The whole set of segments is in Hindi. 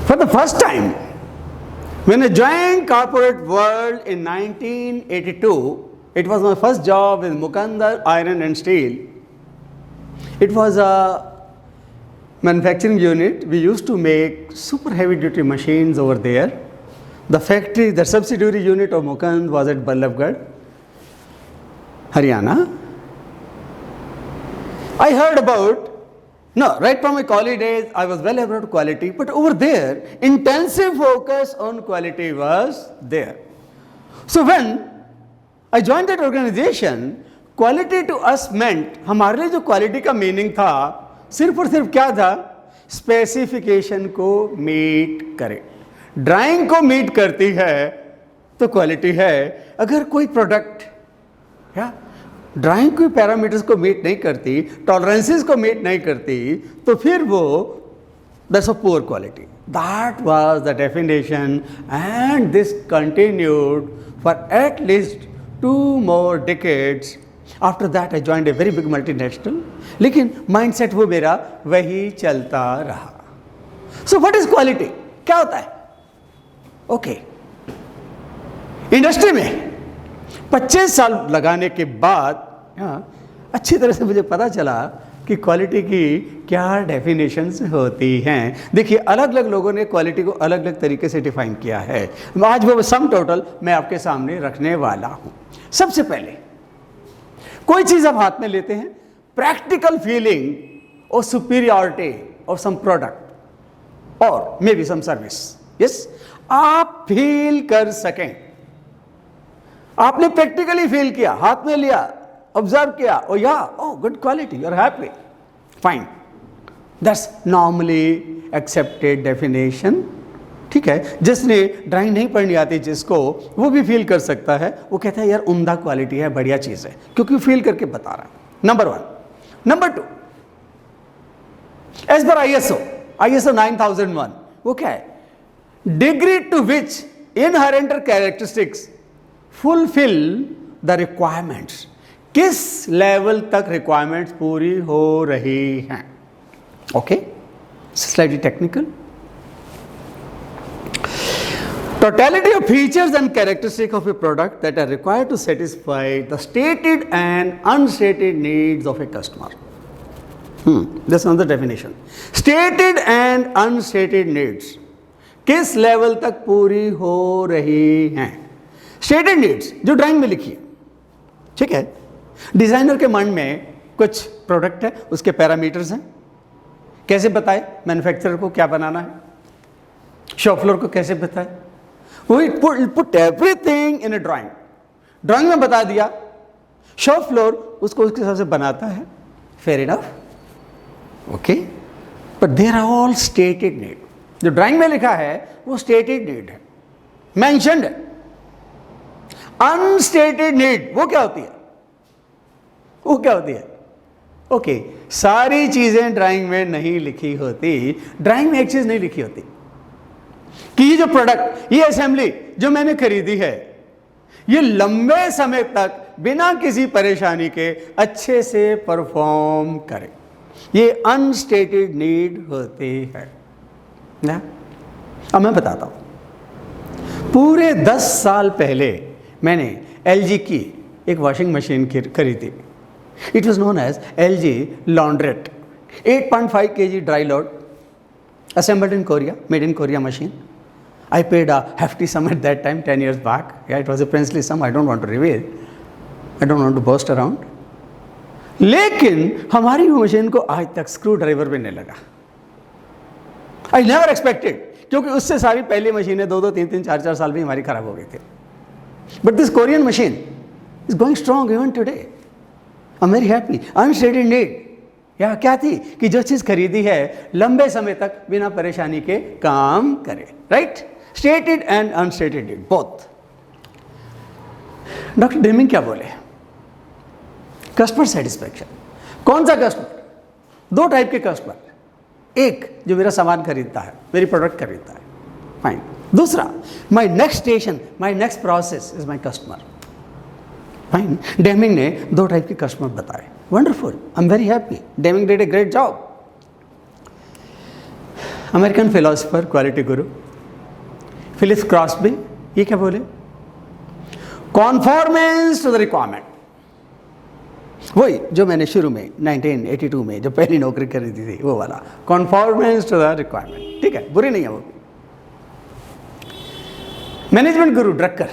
For the first time, when I joined corporate world in 1982, it was my first job in Mukandar Iron and Steel. It was a manufacturing unit. We used to make super heavy duty machines over there. The factory, the subsidiary unit of Mukand was at Ballabgarh, Haryana. I heard about, right from my college days, I was well aware of quality, but over there, intensive focus on quality was there. So when I joined that organization, quality to us meant, हमारे लिए जो quality का meaning था, सिर्फ और सिर्फ क्या था? स्पेसिफिकेशन को मीट करे। ड्राइंग को मीट करती है तो क्वालिटी है। अगर कोई प्रोडक्ट या ड्राइंग कोई पैरामीटर्स को मीट नहीं करती, टॉलरेंसेस को मीट नहीं करती, तो फिर वो that's a poor quality. That was the definition and this continued for at least 2 more decades. After that I joined a very big multinational, लेकिन माइंडसेट वो मेरा वही चलता रहा। So what is quality? क्या होता है? ओके, इंडस्ट्री में 25 साल लगाने के बाद अच्छी तरह से मुझे पता चला कि क्वालिटी की क्या डेफिनेशंस होती हैं। देखिए, अलग अलग लोगों ने क्वालिटी को अलग अलग तरीके से डिफाइन किया है। आज वो सम टोटल मैं आपके सामने रखने वाला हूं। सबसे पहले, कोई चीज आप हाथ में लेते हैं, प्रैक्टिकल फीलिंग और सुपीरियरिटी ऑफ सम प्रोडक्ट और maybe some service, yes, आप फील कर सकें। आपने प्रैक्टिकली फील किया, हाथ में लिया, ऑब्जर्व किया, ओ या ओ good quality, you are happy, fine, that's normally accepted definition. ठीक है, जिसने ड्राइंग नहीं पढ़नी आती जिसको, वो भी फील कर सकता है। वो कहता है यार उम्दा क्वालिटी है, बढ़िया चीज है, क्योंकि फील करके बता रहा है। Number 1। Number 2, as per ISO 9001, वो क्या है? Degree to which inherent characteristics fulfil the requirements. किस लेवल तक रिक्वायरमेंट्स पूरी हो रही हैं? Okay, slightly technical. Totality of features and characteristics of a product that are required to satisfy the stated and unstated needs of a customer. That's another definition. Stated and unstated needs. किस लेवल तक पूरी हो रही हैं? Stated needs जो ड्राइंग में लिखी है, ठीक है। डिजाइनर के मन में कुछ प्रोडक्ट है, उसके पैरामीटर्स हैं, कैसे बताए मैन्युफैक्चरर को क्या बनाना है, शॉप फ्लोर को कैसे बताए, We put everything in a drawing. Drawing में बता दिया, शॉप फ्लोर उसको उसके हिसाब से बनाता है, fair enough, okay. But there are all stated need. जो ड्राइंग में लिखा है वो स्टेटेड नीड है, मेंशन्ड है। अनस्टेटेड नीड वो क्या होती है? वो क्या होती है? ओके, सारी चीजें ड्राइंग में नहीं लिखी होती। ड्राइंग में एक चीज नहीं लिखी होती कि ये जो प्रोडक्ट, ये असेंबली जो मैंने खरीदी है, ये लंबे समय तक बिना किसी परेशानी के अच्छे से परफॉर्म करे। ये अनस्टेटेड नीड होती है ना। अब मैं बताता हूं, पूरे 10 साल पहले मैंने LG की एक वॉशिंग मशीन खरीदी। It was known as LG launderette, 8.5 kg dry load, assembled in Korea, made in Korea machine. I paid a hefty sum at that time, 10 years back. Yeah, it was a princely sum. I don't want to reveal. I don't want to boast around. लेकिन हमारी मशीन को आज तक स्क्रू ड्राइवर भी नहीं लगा। I never expected, क्योंकि उससे सारी पहली मशीनें 2-2, 3-3, 4-4 साल भी हमारी खराब हो गई थी। But this Korean machine is going strong even today. I'm very happy. Unstated need. या क्या थी कि जो चीज खरीदी है लंबे समय तक बिना परेशानी के काम करे, right? Stated and unstated need both. Doctor Deming क्या बोले? Customer satisfaction. कौन सा कस्टमर? 2 टाइप के कस्टमर, एक जो मेरा सामान खरीदता है, मेरी प्रोडक्ट खरीदता है, फाइन। दूसरा, my next station, my next process is my customer, fine. Deming ने 2 टाइप के कस्टमर बताए। Wonderful, I am very happy, Deming did a great job. American philosopher, quality Guru Philip Crosby, ये क्या बोले? कॉन्फॉर्मेंस टू द रिक्वायरमेंट। वही जो मैंने शुरू में 1982 में जो पहली नौकरी करी थी वो वाला, कॉन्फॉर्मेंस टू द रिक्वायरमेंट। ठीक है, बुरी नहीं है वो। मैनेजमेंट गुरु ड्रकर,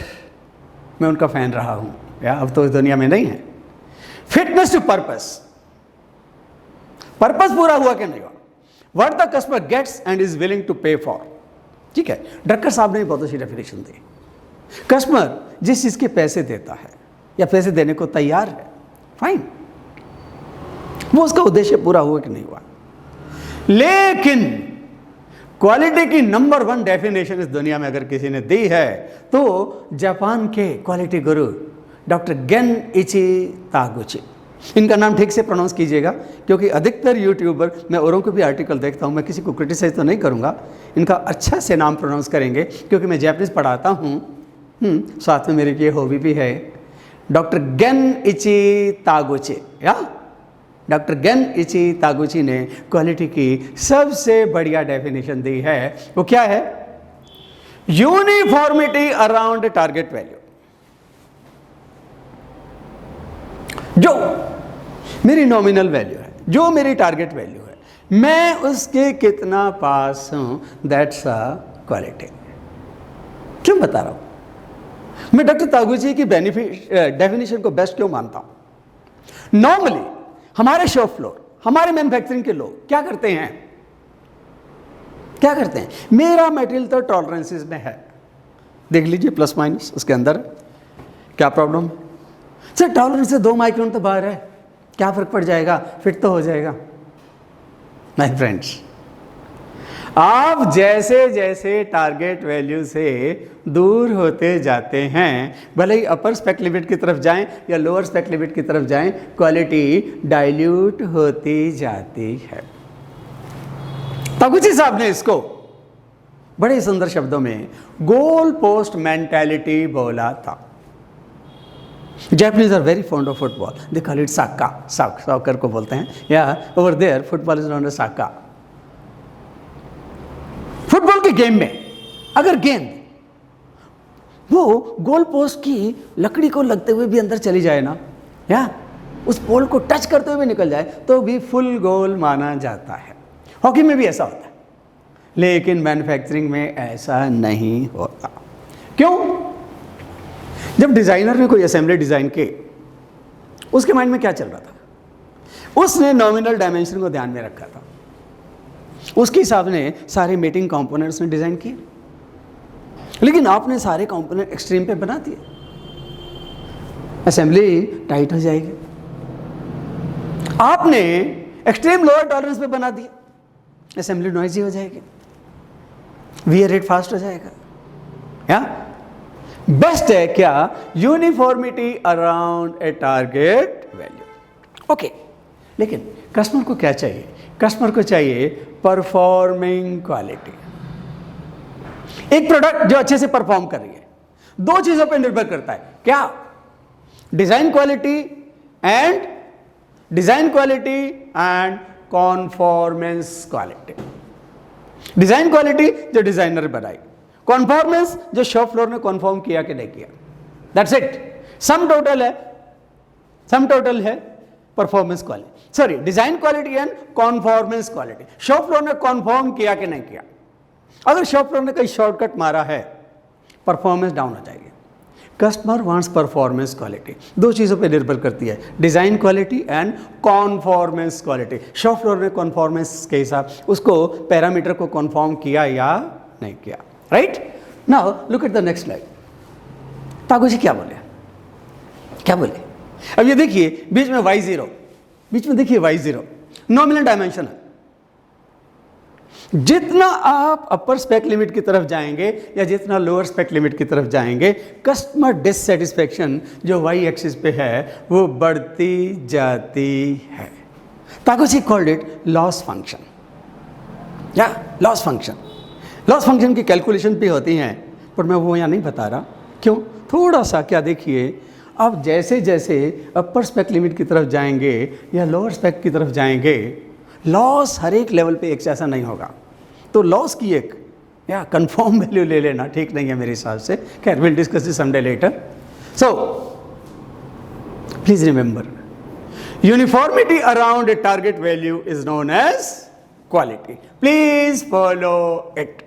मैं उनका फैन रहा हूं, या अब तो इस दुनिया में नहीं है। फिटनेस टू पर्पस, पर्पस पूरा हुआ कि नहीं हुआ, what the customer gets and is willing to pay for. ठीक है, ड्रकर साहब ने बहुत अच्छी डेफिनेशन दी। कस्टमर जिस चीज के पैसे देता है या पैसे देने को तैयार है, फाइन, वो उसका उद्देश्य पूरा हुआ कि नहीं हुआ। लेकिन क्वालिटी की नंबर 1 डेफिनेशन इस दुनिया में अगर किसी ने दी है तो जापान के क्वालिटी गुरु डॉक्टर गेनिची तागुची। इनका नाम ठीक से प्रोनाउंस कीजिएगा, क्योंकि अधिकतर यूट्यूबर, मैं औरों को भी आर्टिकल देखता हूं, मैं किसी को क्रिटिसाइज तो नहीं करूंगा, इनका अच्छा से नाम प्रोनाउंस करेंगे, क्योंकि मैं जैपनीज पढ़ाता हूं, साथ में मेरी ये हॉबी भी है। डॉक्टर गेनिची तागुची, या डॉक्टर गेनिची तागुची ने क्वालिटी की सबसे बढ़िया डेफिनेशन दी है। वो क्या है? Uniformity around target value. जो मेरी नॉमिनल वैल्यू है, जो मेरी टारगेट वैल्यू है, मैं उसके कितना पास हूं, दैट्स अ क्वालिटी। क्यों बता रहा हूं? मैं डॉक्टर तागुची की डेफिनेशन को बेस्ट क्यों मानता हूं? नॉर्मली हमारे शॉप फ्लोर, हमारे मैन्युफैक्चरिंग के लोग क्या करते हैं? क्या करते हैं? मेरा मटेरियल तो टॉलरेंसेस में है, देख लीजिए प्लस माइनस उसके अंदर, क्या प्रॉब्लम है? सर टॉलरेंस से 2 माइक्रोन तो बाहर है, क्या फर्क पड़ जाएगा, फिट तो हो जाएगा। माय फ्रेंड्स, आप जैसे जैसे टारगेट वैल्यू से दूर होते जाते हैं, भले ही अपर स्पेक लिमिट की तरफ जाएं या लोअर स्पेक लिमिट की तरफ जाएं, क्वालिटी डाइल्यूट होती जाती है। तागुची साहब ने इसको बड़े सुंदर शब्दों में गोल पोस्ट मेंटालिटी बोला था। Japanese are very fond of football. They call it soccer. Soccer को बोलते हैं, या over there football is known as soccer. Football के गेम में अगर गेंद वो गोल पोस्ट की लकड़ी को लगते हुए भी अंदर चली जाए ना, या उस पोल को टच करते हुए निकल जाए, तो भी फुल गोल माना जाता है। हॉकी में भी ऐसा होता है, लेकिन मैन्युफैक्चरिंग में ऐसा नहीं होता। क्यों? जब डिजाइनर ने कोई असेंबली डिजाइन की, उसके माइंड में क्या चल रहा था? उसने नॉमिनल डायमेंशन को ध्यान में रखा था, उसके हिसाब ने सारे मेटिंग कंपोनेंट्स ने डिजाइन किए। लेकिन आपने सारे कंपोनेंट एक्सट्रीम पे बना दिए, असेंबली टाइट हो जाएगी। आपने एक्सट्रीम लोअर टॉलरेंस पे बना दिया, असेंबली नॉइजी हो जाएगी, वियर रेट फास्ट हो जाएगा। या बेस्ट है क्या? Uniformity around a target value. Okay, लेकिन कस्टमर को क्या चाहिए? कस्टमर को चाहिए परफॉर्मिंग क्वालिटी। एक प्रोडक्ट जो अच्छे से परफॉर्म कर रही है, 2 चीजों पर निर्भर करता है। क्या? Design quality and conformance quality. Design quality जो डिजाइनर बनाई, कॉन्फॉर्मेंस जो शॉप फ्लोर ने कॉन्फॉर्म किया कि नहीं किया, दैट्स इट। सम टोटल है performance quality, sorry design quality and conformance quality. Shop floor ने कॉन्फॉर्म किया कि नहीं किया। अगर शॉप फ्लोर ने कहीं शॉर्टकट मारा है, परफॉर्मेंस डाउन हो जाएगी। कस्टमर वांट्स परफॉर्मेंस क्वालिटी, 2 चीज़ों पे निर्भर करती है, design quality and conformance quality. Shop floor ने कॉन्फॉर्मेंस के हिसाब उसको पैरामीटर को कॉन्फॉर्म किया या नहीं किया, right? Now look at the next slide. Taguchi क्या बोले? अब ये देखिए, बीच में y0, बीच में देखिए y0 नॉमिनल डायमेंशन है। जितना आप अपर स्पेक लिमिट की तरफ जाएंगे या जितना लोअर स्पेक लिमिट की तरफ जाएंगे, कस्टमर डिससेटिस्फेक्शन जो y एक्सिस पे है वो बढ़ती जाती है। Taguchi called it loss function, या लॉस फंक्शन की कैलकुलेशन भी होती हैं, पर मैं वो यहाँ नहीं बता रहा। क्यों? थोड़ा सा क्या देखिए, आप जैसे जैसे अपर स्पेक लिमिट की तरफ जाएंगे या लोअर स्पेक की तरफ जाएंगे, लॉस हर एक लेवल पे एक जैसा नहीं होगा। तो लॉस की एक या कंफर्म वैल्यू ले लेना ठीक नहीं है मेरे हिसाब से. खैर, will discuss this someday later. So please remember, uniformity around a target value is known as quality. Please follow it.